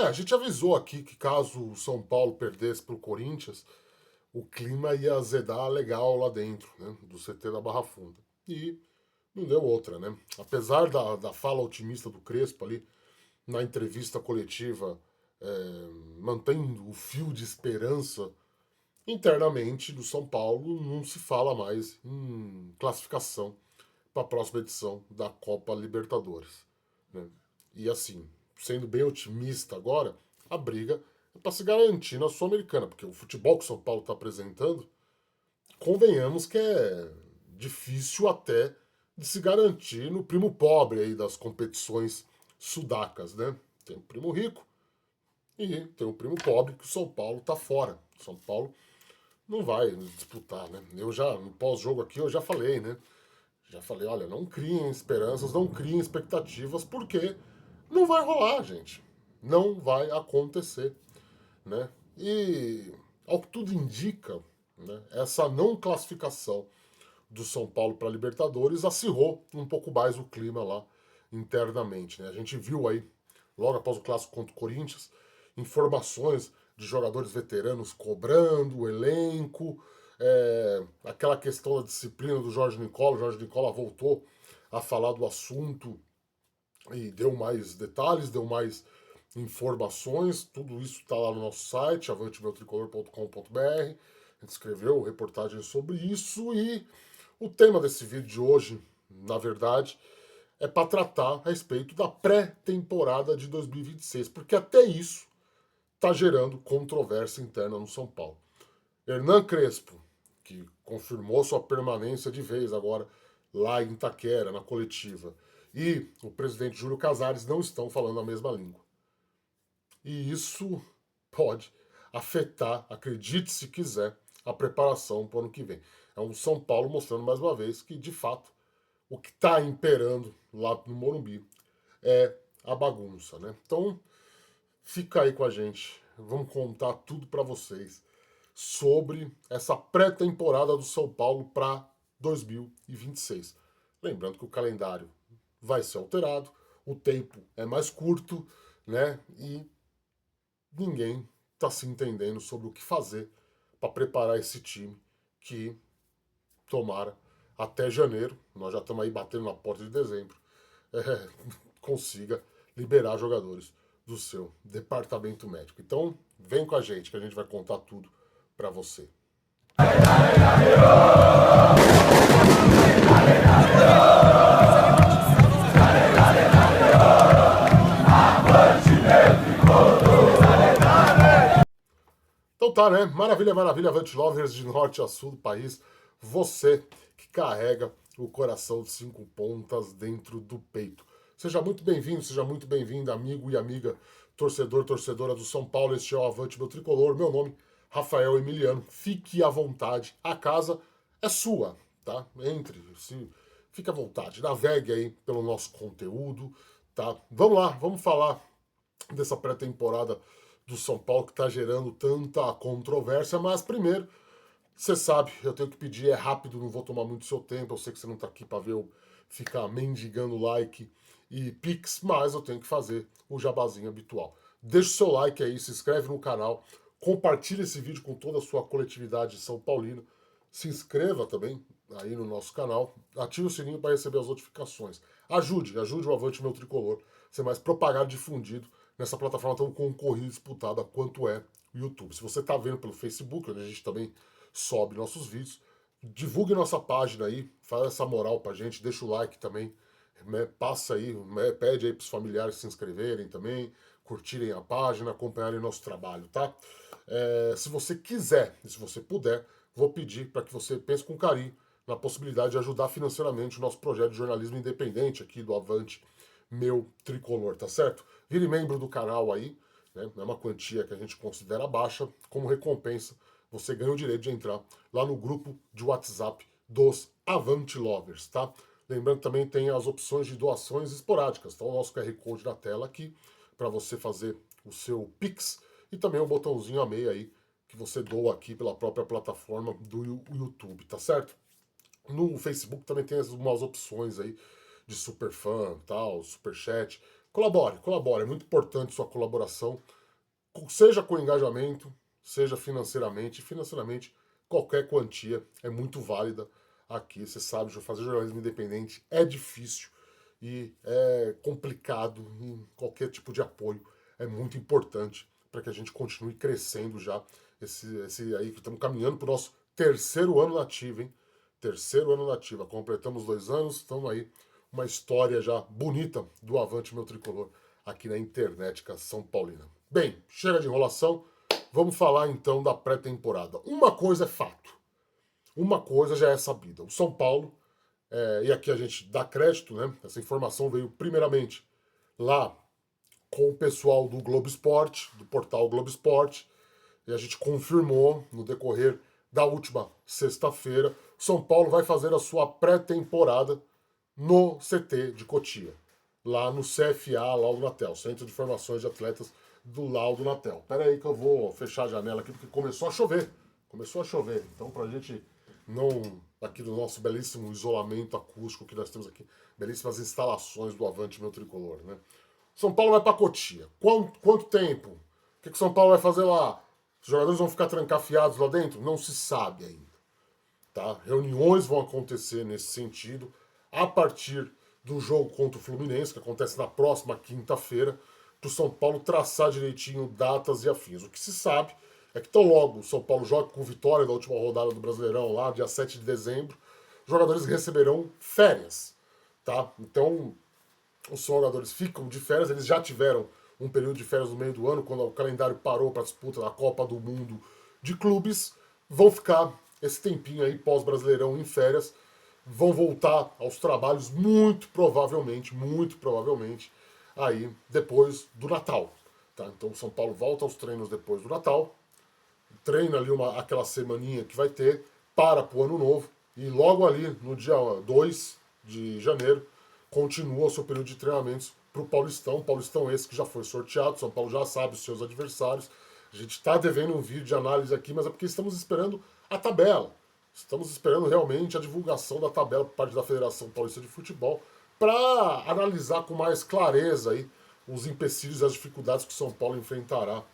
A gente avisou aqui que caso o São Paulo perdesse pro Corinthians, o clima ia azedar legal lá dentro, né, do CT da Barra Funda. E não deu outra, né? Apesar da fala otimista do Crespo ali, na entrevista coletiva, mantendo o fio de esperança, internamente do São Paulo não se fala mais em classificação para a próxima edição da Copa Libertadores, né? E assim, sendo bem otimista agora, a briga é para se garantir na Sul-Americana, porque o futebol que o São Paulo está apresentando, convenhamos que é difícil até de se garantir no primo pobre aí das competições sudacas, né? Tem o primo rico e tem o primo pobre que o São Paulo tá fora. O São Paulo não vai disputar, né? Eu já, no pós-jogo aqui, eu já falei, né? Já falei, olha, não criem esperanças, não criem expectativas, porque não vai rolar, gente. Não vai acontecer, né? E, ao que tudo indica, né, essa não classificação do São Paulo para a Libertadores acirrou um pouco mais o clima lá internamente, né? A gente viu aí, logo após o clássico contra o Corinthians, informações de jogadores veteranos cobrando o elenco, aquela questão da disciplina do Jorge Nicola. O Jorge Nicola voltou a falar do assunto e deu mais detalhes, deu mais informações. Tudo isso está lá no nosso site, avantemeutricolor.com.br. A gente escreveu reportagem sobre isso e o tema desse vídeo de hoje, na verdade, é para tratar a respeito da pré-temporada de 2026, porque até isso está gerando controvérsia interna no São Paulo. Hernan Crespo, que confirmou sua permanência de vez agora lá em Itaquera, na coletiva, e o presidente Júlio Casares não estão falando a mesma língua. E isso pode afetar, acredite se quiser, a preparação para o ano que vem. É um São Paulo mostrando mais uma vez que, de fato, o que está imperando lá no Morumbi é a bagunça, né? Então, fica aí com a gente. Vamos contar tudo para vocês sobre essa pré-temporada do São Paulo para 2026. Lembrando que o calendário vai ser alterado, o tempo é mais curto, né? E ninguém está se entendendo sobre o que fazer para preparar esse time que, tomara, até janeiro, nós já estamos aí batendo na porta de dezembro, é, consiga liberar jogadores do seu departamento médico. Então, vem com a gente que a gente vai contar tudo para você. Então tá, né? Maravilha, maravilha, Avante Lovers de norte a sul do país. Você que carrega o coração de 5 pontas dentro do peito. Seja muito bem-vindo, seja muito bem-vinda, amigo e amiga, torcedor, torcedora do São Paulo. Este é o Avante Meu Tricolor. Meu nome, Rafael Emiliano. Fique à vontade. A casa é sua, tá? Entre, fique à vontade. Navegue aí pelo nosso conteúdo, tá? Vamos lá, vamos falar dessa pré-temporada do São Paulo que está gerando tanta controvérsia, mas primeiro, você sabe, eu tenho que pedir, é rápido, não vou tomar muito seu tempo, eu sei que você não está aqui para ver eu ficar mendigando like e pix, mas eu tenho que fazer o jabazinho habitual. Deixa o seu like aí, se inscreve no canal, compartilha esse vídeo com toda a sua coletividade São Paulina, se inscreva também aí no nosso canal, ative o sininho para receber as notificações. Ajude o Avante Meu Tricolor a ser mais propagado e difundido nessa plataforma tão concorrida e disputada quanto é o YouTube. Se você está vendo pelo Facebook, onde a gente também sobe nossos vídeos, divulgue nossa página aí, faz essa moral pra gente, deixa o like também, né, passa aí, né, pede aí pros familiares se inscreverem também, curtirem a página, acompanharem nosso trabalho, tá? Se você quiser e se você puder, vou pedir para que você pense com carinho na possibilidade de ajudar financeiramente o nosso projeto de jornalismo independente aqui do Avante Meu Tricolor, tá certo? Vire membro do canal aí, né? É uma quantia que a gente considera baixa. Como recompensa, você ganha o direito de entrar lá no grupo de WhatsApp dos Avante Lovers, tá? Lembrando que também tem as opções de doações esporádicas, tá? O nosso QR Code na tela aqui, para você fazer o seu Pix, e também o botãozinho a meia aí, que você doa aqui pela própria plataforma do YouTube, tá certo? No Facebook também tem umas opções aí de super fã, tal, super chat. colabore. É muito importante sua colaboração, seja com engajamento, seja financeiramente. Financeiramente, qualquer quantia é muito válida aqui. Você sabe, fazer jornalismo independente é difícil e é complicado em qualquer tipo de apoio. É muito importante para que a gente continue crescendo já. Esse aí que estamos caminhando para o nosso terceiro ano nativo, hein? Terceiro ano nativo. Completamos 2 anos, estamos aí. Uma história já bonita do Avante Meu Tricolor aqui na Internética São Paulina. Bem, chega de enrolação. Vamos falar então da pré-temporada. Uma coisa é fato. Uma coisa já é sabida. O São Paulo, e aqui a gente dá crédito, né? Essa informação veio primeiramente lá com o pessoal do Globo Esporte, do portal Globo Esporte, e a gente confirmou no decorrer da última sexta-feira. São Paulo vai fazer a sua pré-temporada no CT de Cotia, lá no CFA Laudo Natel, Centro de Formações de Atletas do Laudo Natel. Espera aí que eu vou fechar a janela aqui, porque começou a chover. Começou a chover. Então, pra gente não, aqui do nosso belíssimo isolamento acústico que nós temos aqui, belíssimas instalações do Avante Meu Tricolor, né? São Paulo vai para Cotia. Quanto tempo? O que São Paulo vai fazer lá? Os jogadores vão ficar trancafiados lá dentro? Não se sabe ainda. Tá? Reuniões vão acontecer nesse sentido a partir do jogo contra o Fluminense, que acontece na próxima quinta-feira, para o São Paulo traçar direitinho datas e afins. O que se sabe é que tão logo o São Paulo joga com vitória da última rodada do Brasileirão, lá dia 7 de dezembro, os jogadores receberão férias. Tá? Então, os jogadores ficam de férias, eles já tiveram um período de férias no meio do ano, quando o calendário parou para a disputa da Copa do Mundo de clubes, vão ficar esse tempinho aí pós-brasileirão em férias, vão voltar aos trabalhos muito provavelmente, aí depois do Natal. Tá? Então o São Paulo volta aos treinos depois do Natal, treina ali aquela semaninha que vai ter, para o ano novo, e logo ali no dia 2 de janeiro continua o seu período de treinamentos para o Paulistão. Paulistão esse que já foi sorteado, São Paulo já sabe os seus adversários. A gente está devendo um vídeo de análise aqui, mas é porque estamos esperando a tabela. Estamos esperando realmente a divulgação da tabela por parte da Federação Paulista de Futebol para analisar com mais clareza aí os empecilhos e as dificuldades que o São Paulo enfrentará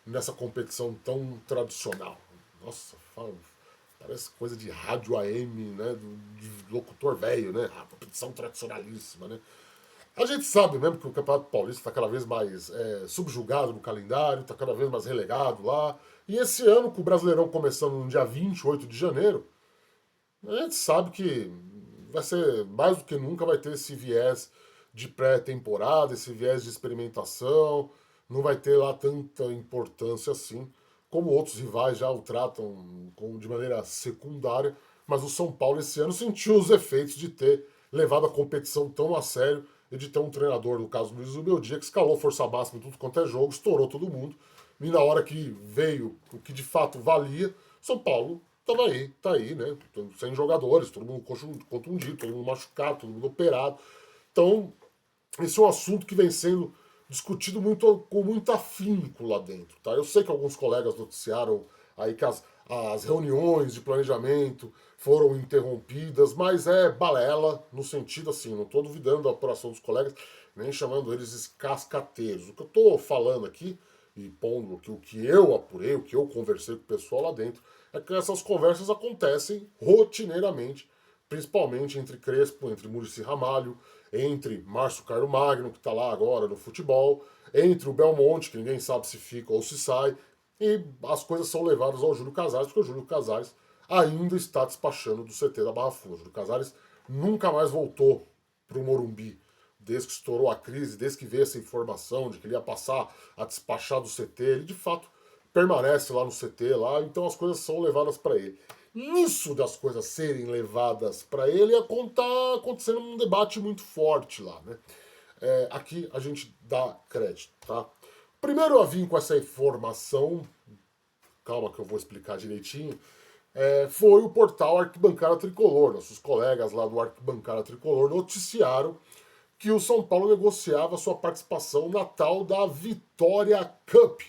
nessa competição tão tradicional. Nossa, parece coisa de rádio AM, né? De locutor velho, né? A competição tradicionalíssima, né? A gente sabe mesmo que o Campeonato Paulista está cada vez mais subjugado no calendário, está cada vez mais relegado lá. E esse ano, com o Brasileirão começando no dia 28 de janeiro, a gente sabe que vai ser, mais do que nunca, vai ter esse viés de pré-temporada, esse viés de experimentação, não vai ter lá tanta importância assim, como outros rivais já o tratam de maneira secundária, mas o São Paulo esse ano sentiu os efeitos de ter levado a competição tão a sério e de ter um treinador, no caso Luiz Ubeldia, que escalou força máxima em tudo quanto é jogo, estourou todo mundo, e na hora que veio o que de fato valia, São Paulo tava aí, tá aí, né? Sem jogadores, todo mundo contundido, todo mundo machucado, todo mundo operado. Então, esse é um assunto que vem sendo discutido com muito afinco lá dentro. Tá? Eu sei que alguns colegas noticiaram aí que as reuniões de planejamento foram interrompidas, mas é balela no sentido assim, não estou duvidando da apuração dos colegas, nem chamando eles de cascateiros. O que eu estou falando aqui, e pondo que o que eu apurei, o que eu conversei com o pessoal lá dentro, é que essas conversas acontecem rotineiramente, principalmente entre Crespo, entre Muricy Ramalho, entre Márcio Carlo Magno, que está lá agora no futebol, entre o Belmonte, que ninguém sabe se fica ou se sai, e as coisas são levadas ao Júlio Casares, porque o Júlio Casares ainda está despachando do CT da Barra Funda. O Júlio Casares nunca mais voltou para o Morumbi, desde que estourou a crise, desde que veio essa informação de que ele ia passar a despachar do CT, ele de fato permanece lá no CT, lá, então as coisas são levadas para ele. Nisso das coisas serem levadas para ele, tá acontecendo um debate muito forte lá, né? Aqui a gente dá crédito, tá? Primeiro eu vim com essa informação, calma que eu vou explicar direitinho, foi o portal Arquibancada Tricolor. Nossos colegas lá do Arquibancada Tricolor noticiaram que o São Paulo negociava sua participação na tal da Vitória Cup.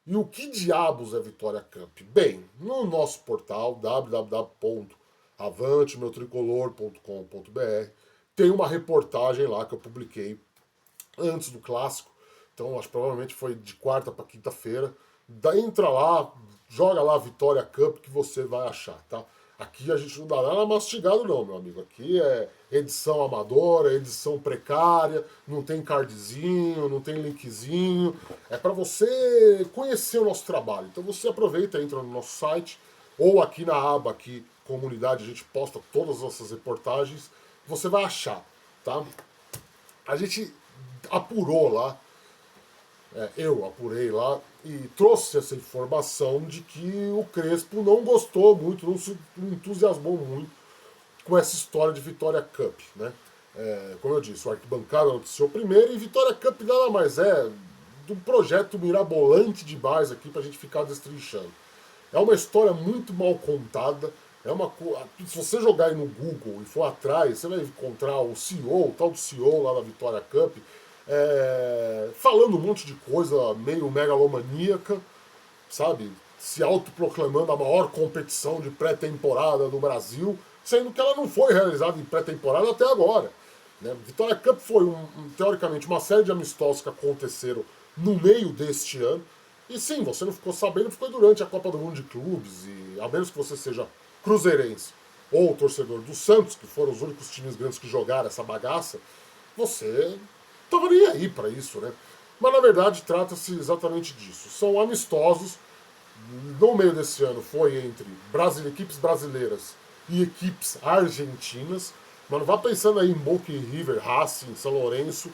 E o que diabos é Vitória Cup? Bem, no nosso portal www.avantemeutricolor.com.br tem uma reportagem lá que eu publiquei antes do clássico. Então, acho que provavelmente foi de quarta para quinta-feira. Entra lá, joga lá Vitória Cup que você vai achar, tá? Aqui a gente não dá nada mastigado não, meu amigo. Aqui é edição amadora, edição precária, não tem cardzinho, não tem linkzinho. É para você conhecer o nosso trabalho. Então você aproveita, entra no nosso site ou aqui na aba aqui, comunidade, a gente posta todas as nossas reportagens. Você vai achar, tá? A gente apurou lá, eu apurei lá e trouxe essa informação de que o Crespo não gostou muito, não se entusiasmou muito com essa história de Vitória Cup, né? Como eu disse, o Arquibancada noticiou primeiro e Vitória Cup nada mais é do projeto mirabolante demais aqui pra gente ficar destrinchando. É uma história muito mal contada. Se você jogar aí no Google e for atrás, você vai encontrar o CEO, o tal do CEO lá da Vitória Cup, falando um monte de coisa meio megalomaníaca, sabe? Se autoproclamando a maior competição de pré-temporada do Brasil, sendo que ela não foi realizada em pré-temporada até agora. Né? Vitória Cup foi, teoricamente, uma série de amistosos que aconteceram no meio deste ano. E sim, você não ficou sabendo, ficou durante a Copa do Mundo de Clubes, e a menos que você seja cruzeirense ou torcedor do Santos, que foram os únicos times grandes que jogaram essa bagaça, você tava nem aí para isso, né? Mas na verdade trata-se exatamente disso. São amistosos. No meio desse ano foi entre equipes brasileiras e equipes argentinas. Mas não vá pensando aí em Boca e River, Racing, São Lourenço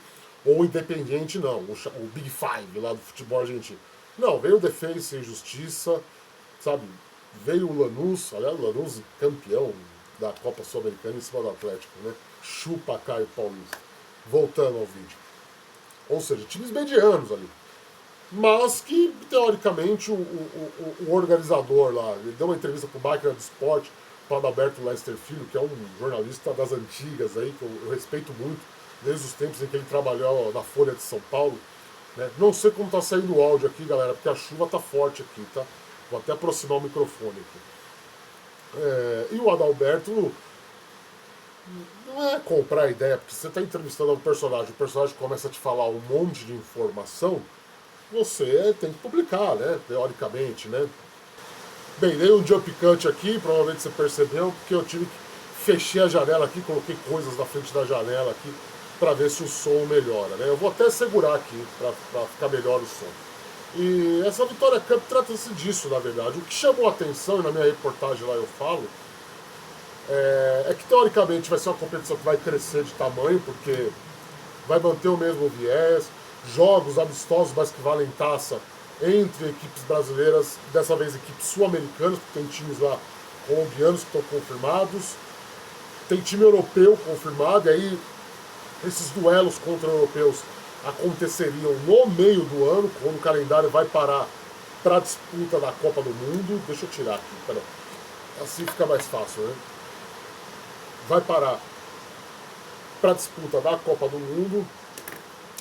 ou Independiente, não. O Big Five lá do futebol argentino. Não, veio o Defensa e Justiça, sabe? Veio o Lanús, aliás, o Lanús campeão da Copa Sul-Americana em cima do Atlético, né? Chupa Caio Paulista. Voltando ao vídeo. Ou seja, times medianos ali. Mas que, teoricamente, o organizador lá, ele deu uma entrevista pro Máquina do Esporte, para o Adalberto Lester Filho, que é um jornalista das antigas aí, que eu respeito muito, desde os tempos em que ele trabalhou na Folha de São Paulo. Né? Não sei como tá saindo o áudio aqui, galera, porque a chuva tá forte aqui, tá? Vou até aproximar o microfone aqui. E o Adalberto não é comprar a ideia, porque você está entrevistando um personagem, o personagem começa a te falar um monte de informação, você tem que publicar, né? Teoricamente, né? Bem, dei um jump cut aqui, provavelmente você percebeu, porque eu tive que fechei a janela aqui, coloquei coisas na frente da janela aqui para ver se o som melhora, né? Eu vou até segurar aqui para ficar melhor o som. E essa Vitória Cup trata-se disso, na verdade. O que chamou a atenção, e na minha reportagem lá eu falo, é que teoricamente vai ser uma competição que vai crescer de tamanho, porque vai manter o mesmo viés, jogos amistosos, mas que valem taça entre equipes brasileiras, dessa vez equipes sul-americanas, porque tem times lá colombianos que estão confirmados, tem time europeu confirmado, e aí esses duelos contra europeus aconteceriam no meio do ano, quando o calendário vai parar para a disputa da Copa do Mundo. Deixa eu tirar aqui, pera. Assim fica mais fácil, né? Vai parar para a disputa da Copa do Mundo.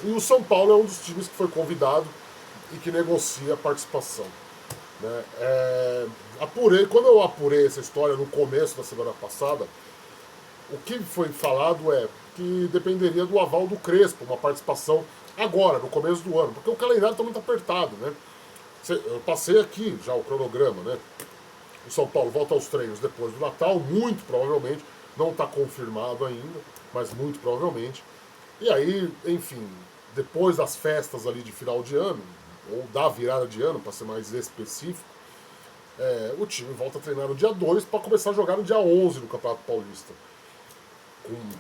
E o São Paulo é um dos times que foi convidado e que negocia a participação. Né? Quando eu apurei essa história no começo da semana passada, o que foi falado é que dependeria do aval do Crespo, uma participação agora, no começo do ano, porque o calendário está muito apertado. Né? Eu passei aqui já o cronograma, né? O São Paulo volta aos treinos depois do Natal, muito provavelmente, não está confirmado ainda, mas muito provavelmente. E aí, enfim, depois das festas ali de final de ano, ou da virada de ano, para ser mais específico, o time volta a treinar no dia 2 para começar a jogar no dia 11 no Campeonato Paulista.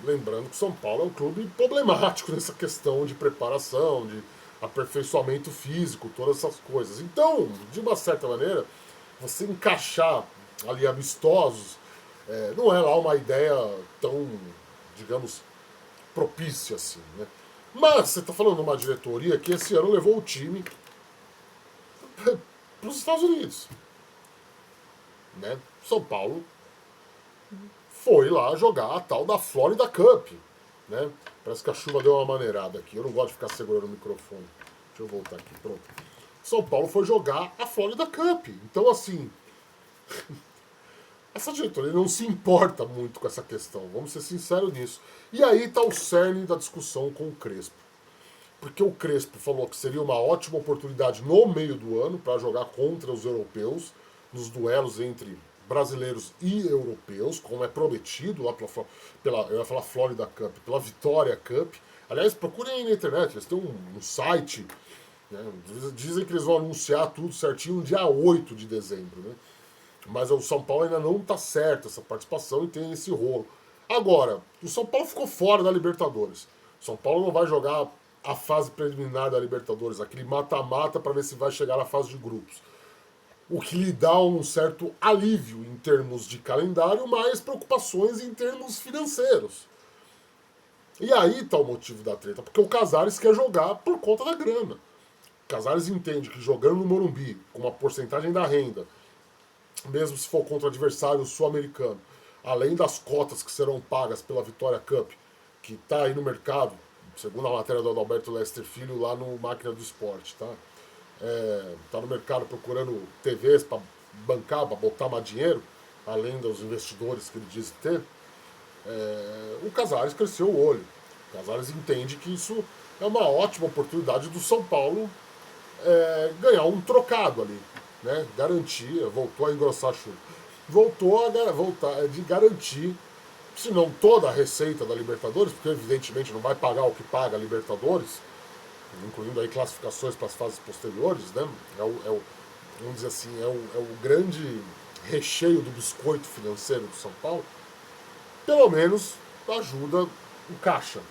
Lembrando que o São Paulo é um clube problemático nessa questão de preparação, de aperfeiçoamento físico, todas essas coisas. Então, de uma certa maneira, você encaixar ali amistosos não é lá uma ideia tão, digamos, propícia assim, né? Mas você está falando de uma diretoria que esse ano levou o time para os Estados Unidos, né? São Paulo foi lá jogar a tal da Florida Cup, né? Parece que a chuva deu uma maneirada aqui. Eu não gosto de ficar segurando o microfone. Deixa eu voltar aqui, pronto. São Paulo foi jogar a Florida Cup. Então, assim, essa diretoria não se importa muito com essa questão. Vamos ser sinceros nisso. E aí está o cerne da discussão com o Crespo. porque o Crespo falou que seria uma ótima oportunidade no meio do ano para jogar contra os europeus, nos duelos entre brasileiros e europeus, como é prometido lá eu ia falar Florida Cup, pela Vitória Cup. Aliás, procurem aí na internet, eles têm um site, né, dizem que eles vão anunciar tudo certinho no dia 8 de dezembro, né? Mas o São Paulo ainda não está certo essa participação e tem esse rolo. Agora, o São Paulo ficou fora da Libertadores. O São Paulo não vai jogar a fase preliminar da Libertadores, aquele mata-mata para ver se vai chegar na fase de grupos. O que lhe dá um certo alívio em termos de calendário, mas preocupações em termos financeiros. E aí está o motivo da treta, porque o Casares quer jogar por conta da grana. O Casares entende que jogando no Morumbi, com uma porcentagem da renda, mesmo se for contra adversário sul-americano, além das cotas que serão pagas pela Vitória Cup, que está aí no mercado, segundo a matéria do Adalberto Lester Filho, lá no Máquina do Esporte, tá? Tá no mercado procurando TVs para bancar, para botar mais dinheiro, além dos investidores que ele diz ter. O Casares cresceu o olho. O Casares entende que isso é uma ótima oportunidade do São Paulo ganhar um trocado ali, né? Garantia, voltou a engrossar a chuva. Voltar de garantir, se não toda a receita da Libertadores, porque evidentemente não vai pagar o que paga a Libertadores, incluindo aí classificações para as fases posteriores, né? Vamos dizer assim, é o grande recheio do biscoito financeiro do São Paulo. Pelo menos ajuda o caixa.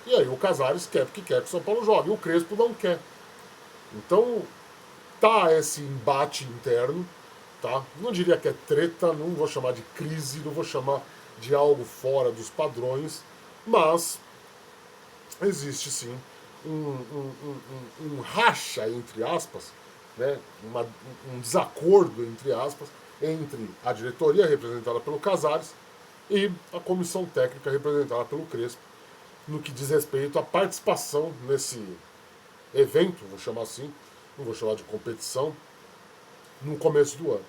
E aí o Casares quer porque quer que o São Paulo jogue, e o Crespo não quer. Então tá esse embate interno, tá? Não diria que é treta, não vou chamar de crise, não vou chamar de algo fora dos padrões, mas existe sim um racha, entre aspas, né? Um desacordo, entre aspas, entre a diretoria representada pelo Casares e a comissão técnica representada pelo Crespo, no que diz respeito à participação nesse evento, vou chamar assim, não vou chamar de competição, no começo do ano.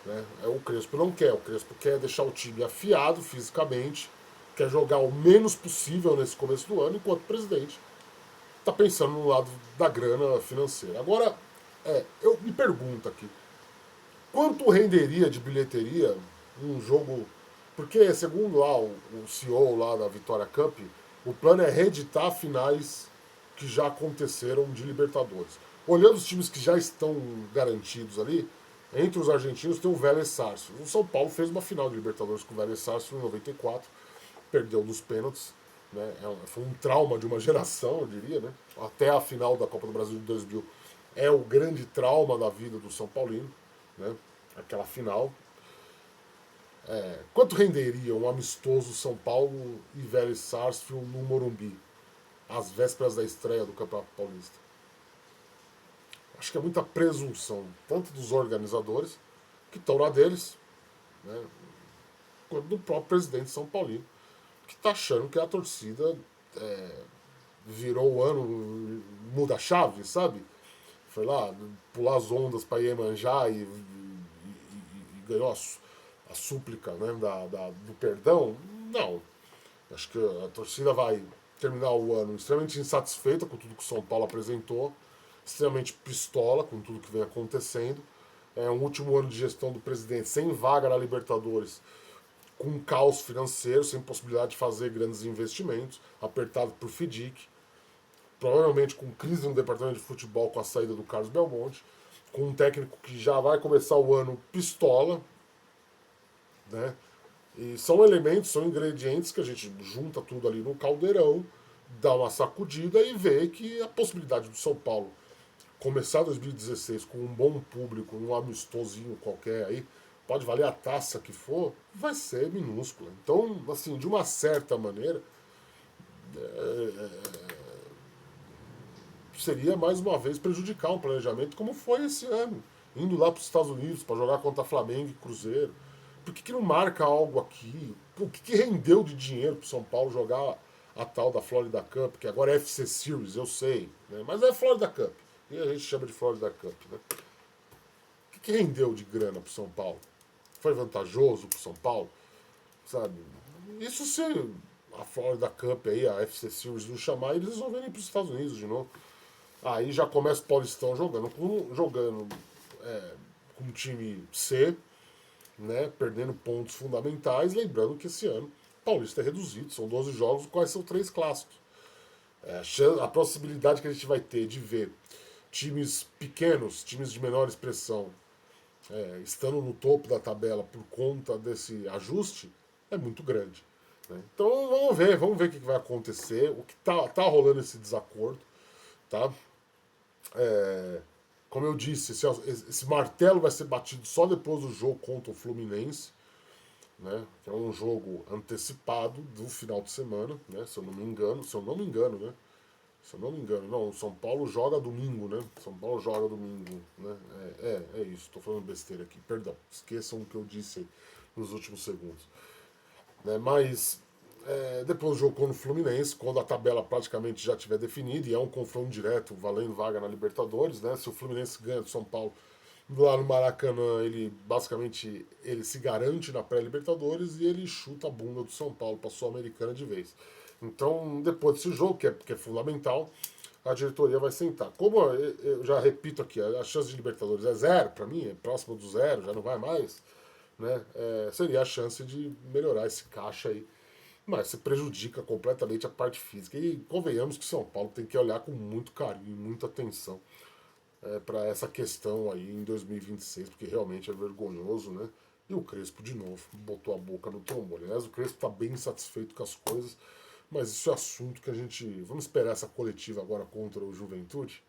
Né? O Crespo não quer, o Crespo quer deixar o time afiado fisicamente, quer jogar o menos possível nesse começo do ano, enquanto o presidente está pensando no lado da grana financeira. Agora, eu me pergunto aqui, quanto renderia de bilheteria um jogo... Porque, segundo lá o CEO lá da Vitória Cup, o plano é reeditar finais que já aconteceram de Libertadores. Olhando os times que já estão garantidos ali, entre os argentinos tem o Vélez Sarsfield. O São Paulo fez uma final de Libertadores com o Vélez Sarsfield em 94, perdeu nos pênaltis. Né? Foi um trauma de uma geração, eu diria. Né? Até a final da Copa do Brasil de 2000 é o grande trauma da vida do São Paulino. Né? Aquela final. Quanto renderia um amistoso São Paulo e Vélez Sarsfield no Morumbi, às vésperas da estreia do Campeonato Paulista? Acho que é muita presunção, tanto dos organizadores, que estão lá deles, né, quanto do próprio presidente São Paulino, que está achando que a torcida virou o ano, muda a chave, sabe? Foi lá pular as ondas para Iemanjá e ganhou a súplica, né, do perdão. Não. Acho que a torcida vai terminar o ano extremamente insatisfeita com tudo que o São Paulo apresentou, extremamente pistola com tudo que vem acontecendo. É um último ano de gestão do presidente sem vaga na Libertadores, com um caos financeiro, sem possibilidade de fazer grandes investimentos, apertado por FIDIC, provavelmente com crise no departamento de futebol com a saída do Carlos Belmonte, com um técnico que já vai começar o ano pistola, né? E são elementos, são ingredientes que a gente junta tudo ali no caldeirão, dá uma sacudida e vê que a possibilidade do São Paulo começar 2016 com um bom público, um amistosinho qualquer aí, pode valer a taça que for, vai ser minúscula. Então, assim, de uma certa maneira, seria mais uma vez prejudicar um planejamento como foi esse ano, indo lá para os Estados Unidos para jogar contra Flamengo e Cruzeiro. Por que não marca algo aqui? O que rendeu de dinheiro para São Paulo jogar a tal da Florida Cup, que agora é FC Series, eu sei, né? Mas é Florida Cup. E a gente chama de Florida Cup. Né? O que rendeu de grana para São Paulo? Foi vantajoso para São Paulo? Sabe? Isso se a Florida Cup aí, a FC Series não chamar, eles vão vir para os Estados Unidos de novo. Aí já começa o Paulistão jogando com um time C, né, perdendo pontos fundamentais. Lembrando que esse ano o Paulista é reduzido, são 12 jogos, quais são 3 clássicos. A possibilidade que a gente vai ter de ver times pequenos, times de menor expressão, estando no topo da tabela por conta desse ajuste, é muito grande. Né? Então vamos ver o que vai acontecer. O que tá rolando esse desacordo, tá? Como eu disse, esse martelo vai ser batido só depois do jogo contra o Fluminense, né? Que é um jogo antecipado do final de semana, né? Se eu não me engano, né? Se eu não me engano, não, o São Paulo joga domingo, né? São Paulo joga domingo, né? É isso, tô falando besteira aqui, perdão. Esqueçam o que eu disse aí nos últimos segundos. Né? Mas depois do jogo contra o Fluminense, quando a tabela praticamente já estiver definida, e é um confronto direto, valendo vaga na Libertadores, né? Se o Fluminense ganha do São Paulo lá no Maracanã, ele basicamente ele se garante na pré-Libertadores e ele chuta a bunda do São Paulo para a Sul-Americana de vez. Então, depois desse jogo, que é fundamental, a diretoria vai sentar. Como eu já repito aqui, a chance de Libertadores é zero, para mim, é próximo do zero, já não vai mais, né? Seria a chance de melhorar esse caixa aí. Mas se prejudica completamente a parte física. E convenhamos que São Paulo tem que olhar com muito carinho, muita atenção para essa questão aí em 2026, porque realmente é vergonhoso, né? E o Crespo, de novo, botou a boca no trombone. Aliás, o Crespo está bem insatisfeito com as coisas, mas isso é assunto que a gente. Vamos esperar essa coletiva agora contra o Juventude,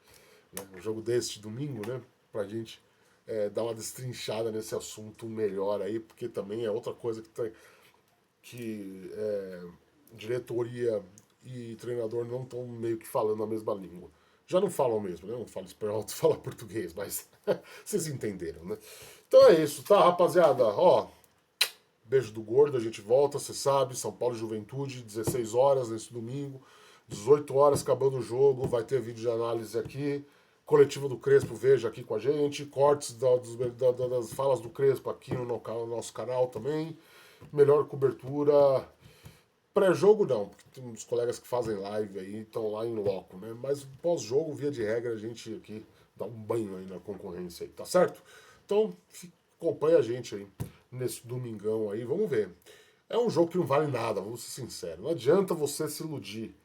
né? Um jogo deste domingo, né? Pra gente dar uma destrinchada nesse assunto melhor aí, porque também é outra coisa que diretoria e treinador não estão meio que falando a mesma língua. Já não falam mesmo, né? Não falo espanhol, tu fala português, mas vocês entenderam, né? Então é isso, tá, rapaziada? Ó, beijo do gordo, a gente volta, você sabe, São Paulo Juventude, 16 horas nesse domingo, 18 horas acabando o jogo, vai ter vídeo de análise aqui, coletiva do Crespo, veja aqui com a gente, cortes das falas do Crespo aqui no nosso canal também, melhor cobertura. Pré-jogo não, porque tem uns colegas que fazem live aí, estão lá em loco, né? Mas pós-jogo, via de regra, a gente aqui dá um banho aí na concorrência aí, tá certo? Então, acompanha a gente aí nesse domingão aí, vamos ver. É um jogo que não vale nada, vamos ser sinceros. Não adianta você se iludir.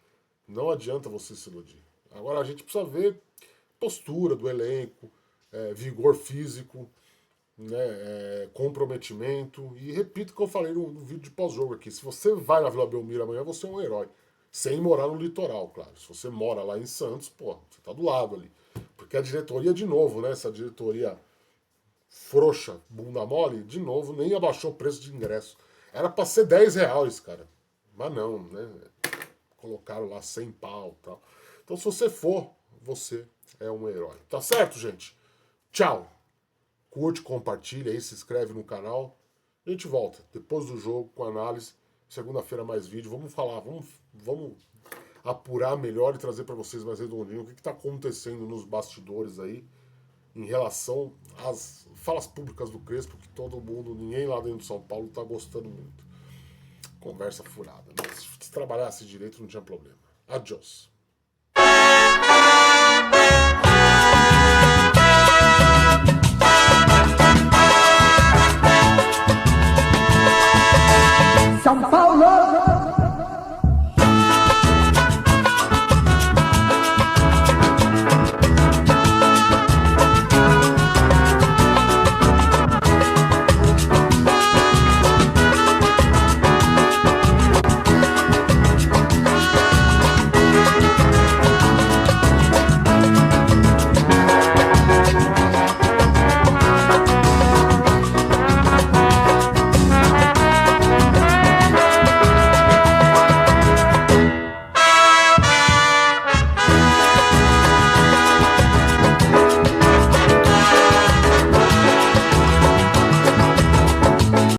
Não adianta você se iludir. Agora a gente precisa ver postura do elenco, vigor físico, né, comprometimento. E repito o que eu falei no vídeo de pós-jogo aqui. Se você vai na Vila Belmiro amanhã, você é um herói. Sem morar no litoral, claro. Se você mora lá em Santos, pô, você tá do lado ali. Porque a diretoria, de novo, né? Essa diretoria frouxa, bunda mole, de novo, nem abaixou o preço de ingresso. Era pra ser R$ 10, cara. Mas não, né? Colocaram lá 100 pau e tal. Então, se você for, você é um herói. Tá certo, gente? Tchau. Curte, compartilha aí, se inscreve no canal. A gente volta depois do jogo com análise. Segunda-feira mais vídeo. Vamos falar, vamos apurar melhor e trazer para vocês mais redondinho o que está acontecendo nos bastidores aí em relação às falas públicas do Crespo, que todo mundo, ninguém lá dentro de São Paulo está gostando muito. Conversa furada. Mas se trabalhasse direito não tinha problema. Adiós.